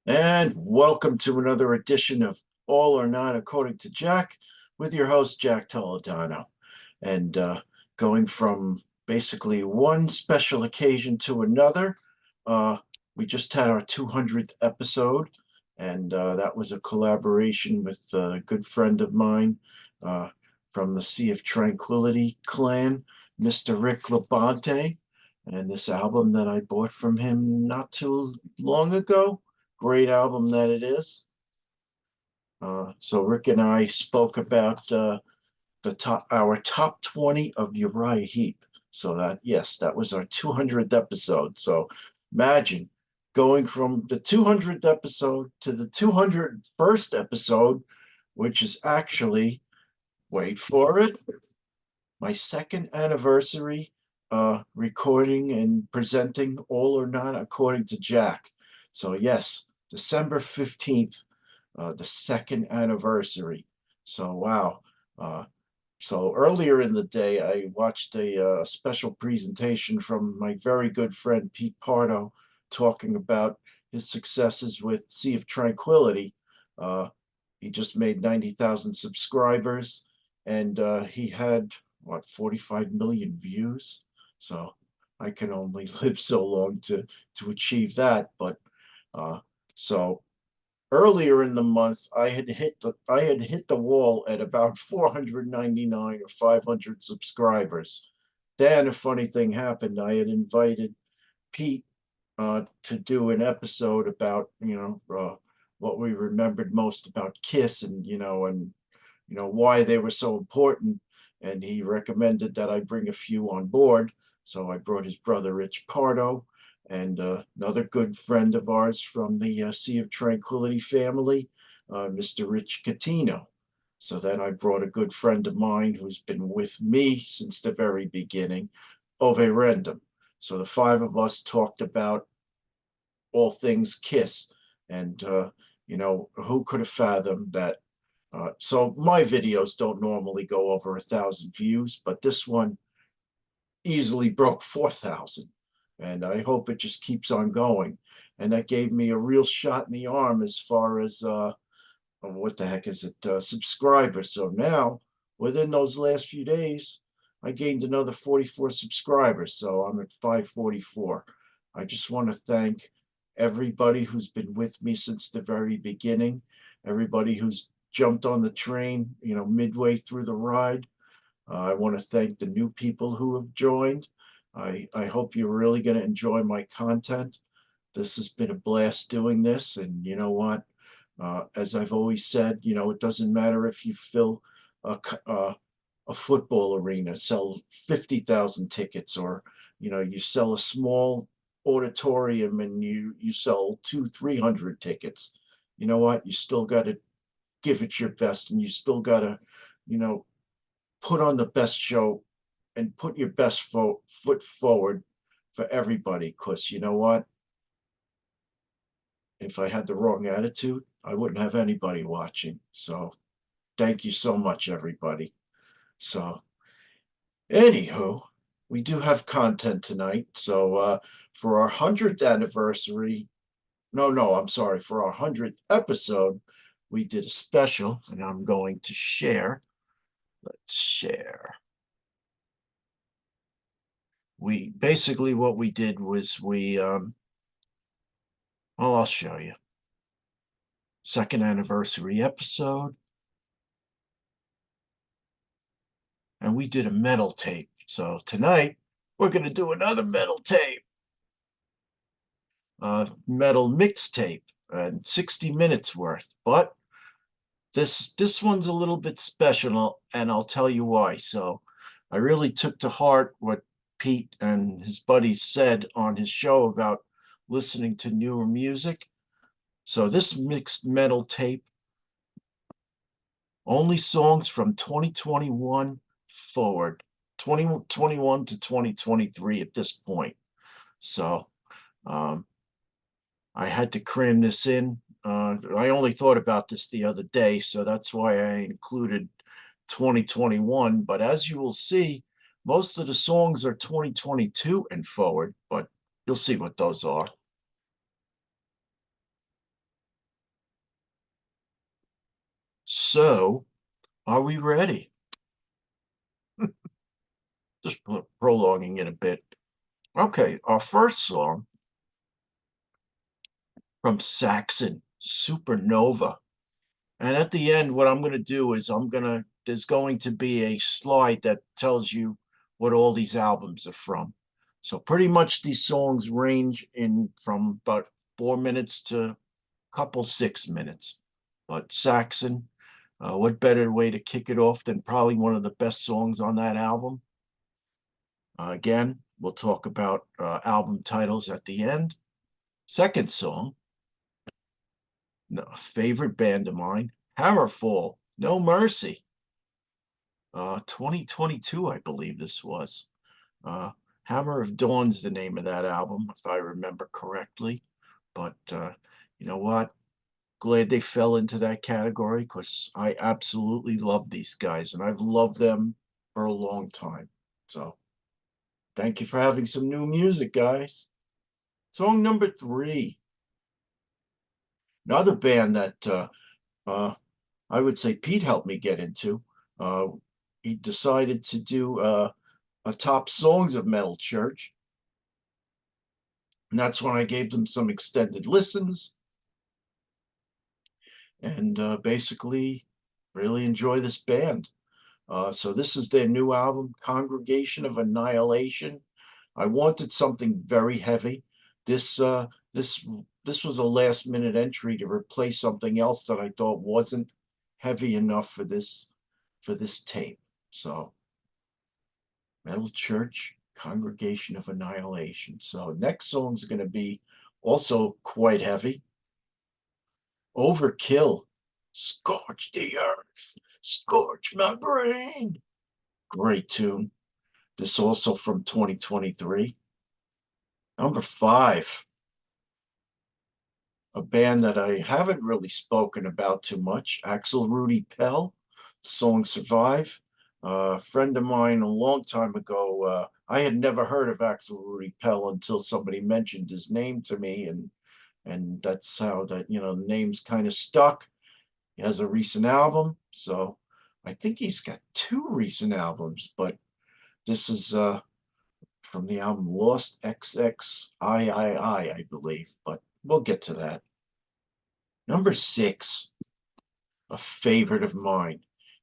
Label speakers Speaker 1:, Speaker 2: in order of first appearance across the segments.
Speaker 1: And welcome to another edition of All or Not According to Jack with your host, Jack Toledano. And going from basically one special occasion to another, uh, we just had our 200th episode, and that was a collaboration with a good friend of mine uh, from the Sea of Tranquility clan, Mr. Rick Labonte. And this album that I bought from him not too long ago, great album that it is. So Rick and I spoke about our top 20 of Uriah Heep. So that, yes, that was our 200th episode. So imagine going from the 200th episode to the 201st episode, which is actually, wait for it, my second anniversary recording and presenting All or Not According to Jack. So yes, December 15th, the second anniversary. So wow. Uh, so earlier in the day, I watched a special presentation from my very good friend Pete Pardo talking about his successes with Sea of Tranquility. Uh, he just made 90,000 subscribers, and he had what 45 million views. So I can only live so long to achieve that. But uh, so earlier in the month, I had hit the wall at about 499 or 500 subscribers. Then a funny thing happened. I had invited Pete to do an episode about what we remembered most about Kiss, and why they were so important. And he recommended that I bring a few on board. So I brought his brother Rich Pardo and another good friend of ours from the Sea of Tranquility family, Mr. Rich Catino. So then I brought a good friend of mine who's been with me since the very beginning, Ove Rendum. So the five of us talked about all things Kiss. And, who could have fathomed that? So my videos don't normally go over 1,000 views, but this one easily broke 4,000. And I hope it just keeps on going. And that gave me a real shot in the arm as far as what the heck is it, subscribers. So now, within those last few days, I gained another 44 subscribers. So I'm at 544. I just want to thank everybody who's been with me since the very beginning, everybody who's jumped on the train, midway through the ride. I want to thank the new people who have joined. I hope you're really going to enjoy my content. This has been a blast doing this. And you know what? As I've always said, it doesn't matter if you fill a football arena, sell 50,000 tickets, or, you sell a small auditorium and you sell 300 tickets. You know what? You still got to give it your best, and you still got to, you know, put on the best show and put your best foot forward for everybody. Because you know what? If I had the wrong attitude, I wouldn't have anybody watching. So thank you so much, everybody. So, anywho, we do have content tonight. So, for our 100th anniversary, no, I'm sorry, for our 100th episode, we did a special, and I'm going to share. Let's share. We basically what we did was well, I'll show you. Second anniversary episode, and we did a metal tape. So tonight we're going to do another metal tape, metal mixtape, and 60 minutes worth. But this one's a little bit special, and I'll tell you why. So I really took to heart what Pete and his buddies said on his show about listening to newer music. So this mixed metal tape, only songs from 2021 forward, 2021 to 2023 at this point. So um, I had to cram this in. I only thought about this the other day, so that's why I included 2021. But as you will see, most of the songs are 2022 and forward, but you'll see what those are. So, are we ready? Just prolonging it a bit. Okay, our first song from Saxon, Supernova. And at the end, what I'm going to do is there's going to be a slide that tells you what all these albums are from. So pretty much these songs range in from about 4 minutes to a couple 6 minutes. But Saxon, what better way to kick it off than probably one of the best songs on that album? Again, we'll talk about album titles at the end. Second song, no, favorite band of mine, Hammerfall, No Mercy. 2022, I believe this was. Uh, Hammer of Dawn's the name of that album, if I remember correctly. But you know what? Glad they fell into that category because I absolutely love these guys and I've loved them for a long time. So thank you for having some new music, guys. Song number 3, another band that uh, I would say Pete helped me get into. Uh, he decided to do a top songs of Metal Church. And that's when I gave them some extended listens and basically really enjoy this band. So this is their new album, Congregation of Annihilation. I wanted something very heavy. This uh, this this was a last minute entry to replace something else that I thought wasn't heavy enough for this tape. So Metal Church, Congregation of Annihilation. So next song's going to be also quite heavy. Overkill, Scorch the Earth, Scorch My Brain. Great tune. This also from 2023. Number 5, a band that I haven't really spoken about too much, Axel Rudy Pell, song Survive. A friend of mine a long time ago, I had never heard of Axel Rudy Pell until somebody mentioned his name to me, and that's how that, the name's kind of stuck. He has a recent album, so I think he's got 2 recent albums, but this is from the album Lost XX I believe, but we'll get to that. Number 6, a favorite of mine,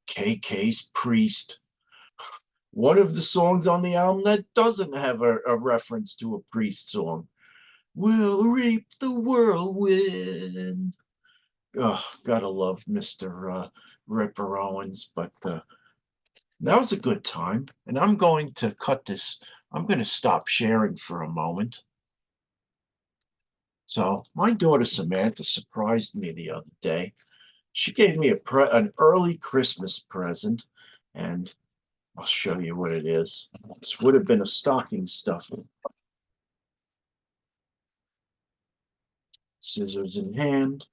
Speaker 1: KK's Priest. One of the songs on the album that doesn't have a reference to a Priest song. We'll reap the whirlwind. Oh, gotta love Mr. Ripper Owens, but now's a good time, and I'm going to cut this. I'm going to stop sharing for a moment. So my daughter Samantha surprised me the other day. She gave me an early Christmas present, and I'll show you what it is. This would have been a stocking stuffer. Scissors in hand.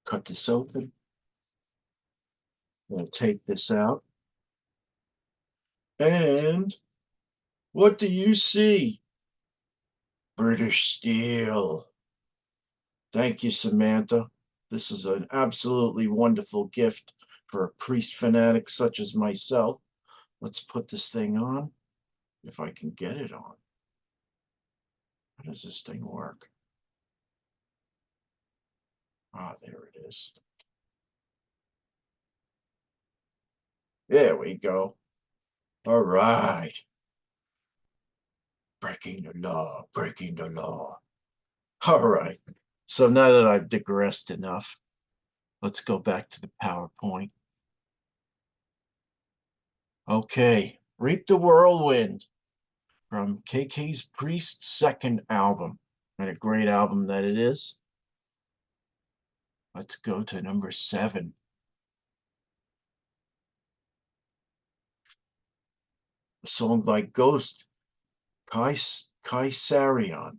Speaker 1: Cut this open. I'm going to take this out. And what do you see? British Steel. Thank you, Samantha. This is an absolutely wonderful gift for a Priest fanatic such as myself. Let's put this thing on, if I can get it on. How does this thing work? Ah, there it is. There we go. All right. Breaking the law, breaking the law. All right. So now that I've digressed enough, let's go back to the PowerPoint. Okay, Reap the Whirlwind from KK's Priest's second album. And a great album that it is. Let's go to number 7. A song by Ghost, Kaisarion.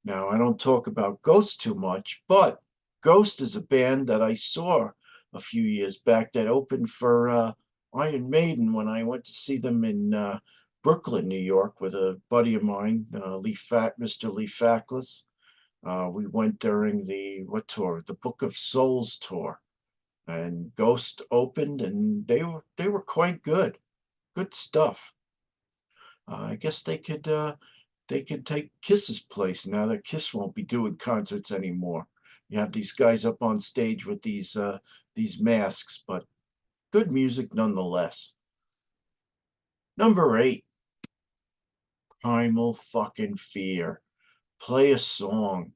Speaker 1: Now, I don't talk about Ghost too much, but Ghost is a band that I saw a few years back that opened for Iron Maiden when I went to see them in Brooklyn, New York, with a buddy of mine, Mr. Lee Fackless. We went during what tour? The Book of Souls tour. and Ghost opened, and they were quite good. Good stuff. I guess they could take Kiss's place now that Kiss won't be doing concerts anymore. You have these guys up on stage with these masks, but good music nonetheless. Number 8, Primal fucking Fear. Play a Song.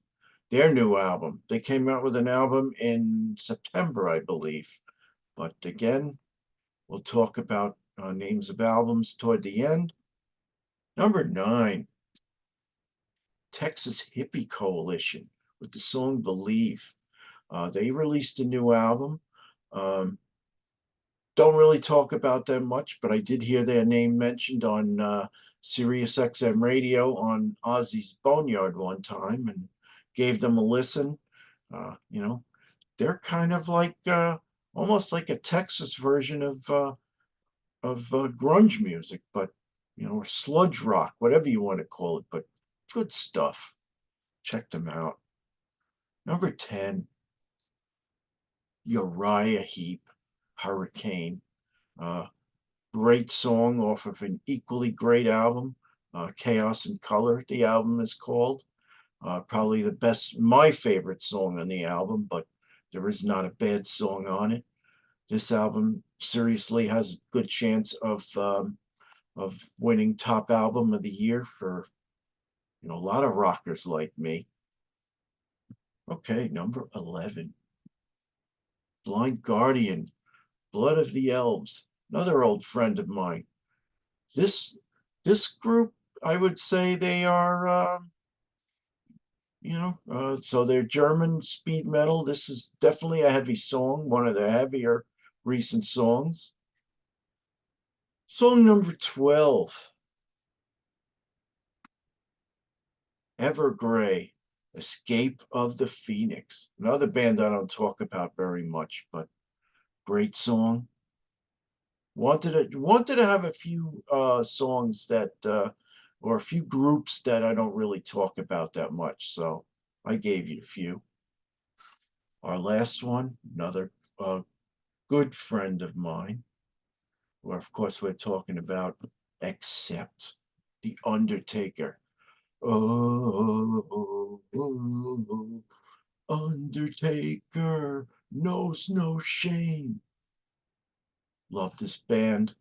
Speaker 1: Their new album. They came out with an album in September, I believe. But again, we'll talk about names of albums toward the end. Number 9, Texas Hippie Coalition with the song Believe. They released a new album. Um, don't really talk about them much, but I did hear their name mentioned on Sirius XM radio on Ozzy's Boneyard one time and gave them a listen. You know, they're kind of like almost like a Texas version of grunge music, but or sludge rock, whatever you want to call it, but good stuff. Check them out. Number 10, Uriah Heep, Hurricane. Uh, Great song off of an equally great album, Chaos in Color, the album is called. Probably my favorite song on the album, but there is not a bad song on it. This album seriously has a good chance of winning top album of the year for a lot of rockers like me. Okay, number 11, Blind Guardian, Blood of the Elves, another old friend of mine. This this group, I would say they are, so they're German speed metal. This is definitely a heavy song, one of the heavier recent songs. Song number 12, Evergrey, Escape of the Phoenix. Another band I don't talk about very much, but great song. Wanted to have a few songs that or a few groups that I don't really talk about that much, so I gave you a few. Our last one, another good friend of mine, where of course we're talking about Accept, The Undertaker. Oh, Undertaker knows no shame. Love this band.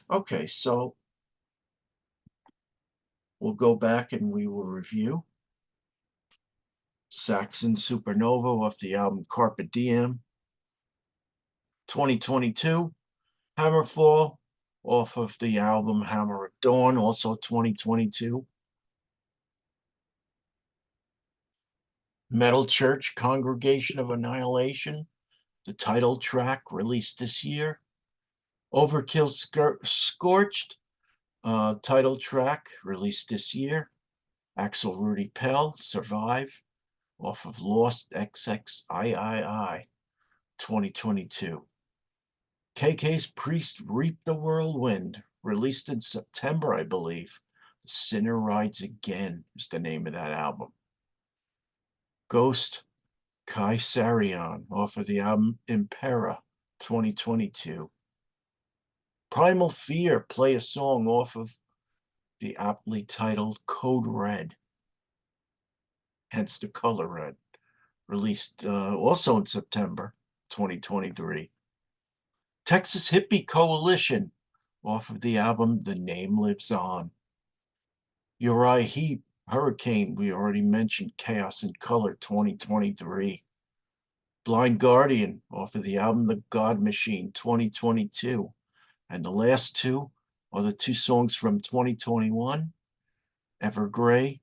Speaker 1: Okay, so we'll go back and we will review Saxon Supernova off the album Carpe Diem. 2022, Hammerfall off of the album Hammer at Dawn, also 2022. Metal Church, Congregation of Annihilation, the title track released this year. Overkill Scorched, title track released this year. Axel Rudy Pell, Survive, off of Lost XXIII, 2022. KK's Priest Reap the Whirlwind, released in September, I believe. The Sinner Rides Again is the name of that album. Ghost, Kaisarion, off of the album Impera, 2022. Primal Fear, Play a Song, off of the aptly titled Code Red, hence the color red, released also in September 2023. Texas Hippie Coalition, off of the album The Name Lives On. Uriah Heep, Hurricane, we already mentioned, Chaos in Color, 2023. Blind Guardian, off of the album The God Machine, 2022. And the last two are the two songs from 2021, Evergrey,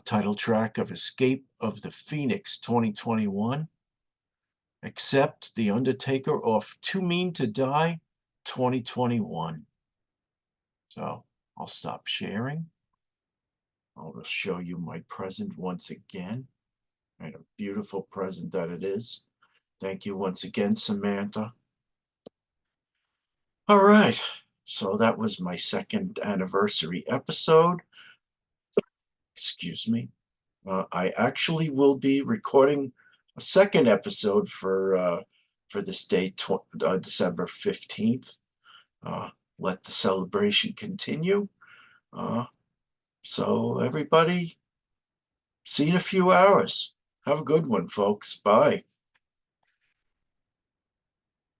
Speaker 1: title track of Escape of the Phoenix, 2021. Accept, The Undertaker off Too Mean to Die, 2021. So I'll stop sharing. I'll show you my present once again. And a beautiful present that it is. Thank you once again, Samantha. All right. So that was my second anniversary episode. Excuse me. I actually will be recording a second episode for this day, December 15th. Let the celebration continue. So everybody, see you in a few hours. Have a good one, folks. Bye.